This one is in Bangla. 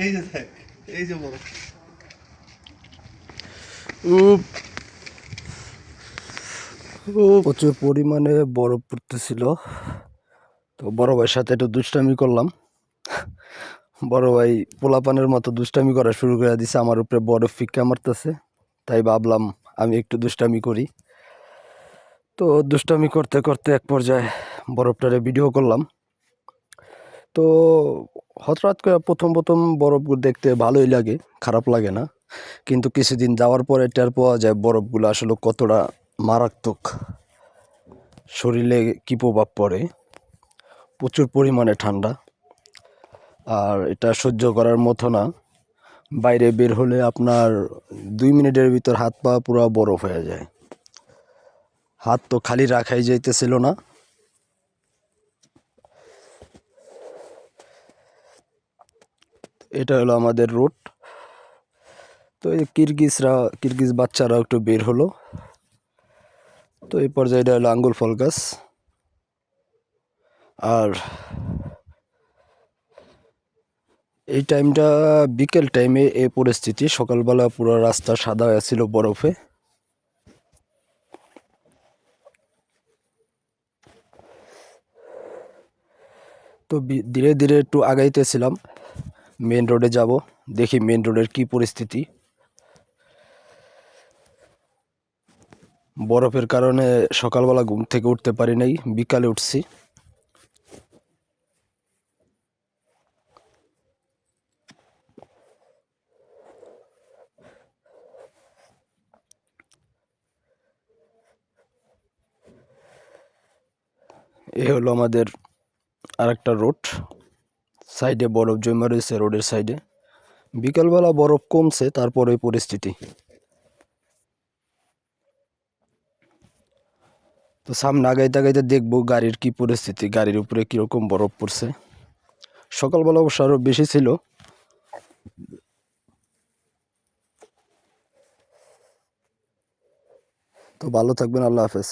এই যে দেখ, এই যে বড় প্রচুর পরিমাণে বরফ পড়তেছিল। তো বড় ভাইয়ের সাথে একটু দুষ্টামি করলাম। বড় ভাই পোলাপানের মতো দুষ্টামি করা শুরু করে দিছে, আমার উপরে বরফ ফিক্কা মারতেছে। তাই ভাবলাম আমি একটু দুষ্টামি করি। তো দুষ্টামি করতে করতে এক পর্যায়ে বরফটারে ভিডিও করলাম। তো হঠাৎ করে প্রথম প্রথম বরফগুলো দেখতে ভালোই লাগে, খারাপ লাগে না। কিন্তু কিছুদিন যাওয়ার পরে টের পাওয়া যায় বরফগুলো আসলে কতটা মারাত্মক, শরীরে কী প্রভাব পড়ে। প্রচুর পরিমাণে ঠান্ডা, আর এটা সহ্য করার মতো না। বাইরে বের হলে আপনার 2 মিনিটের ভিতর হাত পা পুরো বরফ হয়ে যায়। হাত তো খালি রাখাই যাইতেছিল না। এটা হলো আমাদের রোড। তো এই কিরগিজ বাচ্চারা একটু বের হলো। তো এই পর্যায়ে এটা হলো আঙ্গুর ফল গাছ। আর এই টাইমটা বিকেল টাইমে এই পরিস্থিতি, সকালবেলা পুরো রাস্তা সাদা হয়ে ছিল বরফে। তো ধীরে ধীরে একটু আগাইতেছিলাম, মেন রোডে যাব, দেখি মেন রোডের কি পরিস্থিতি। বরফের কারণে সকালবেলা ঘুম থেকে উঠতে পারি নাই, বিকালে উঠছি। এ হলো আমাদের আরেকটা রোড, সাইডে বরফ জমা রয়েছে রোডের সাইডে। বিকালবেলা বরফ কমছে, তারপরে এই পরিস্থিতি। তো সামনে আগাইতে আগাইতে দেখবো গাড়ির কি পরিস্থিতি, গাড়ির উপরে কিরকম বরফ পড়ছে। সকালবেলা অবশ্য আরো বেশি ছিল। তো ভালো থাকবেন, আল্লাহ হাফেজ।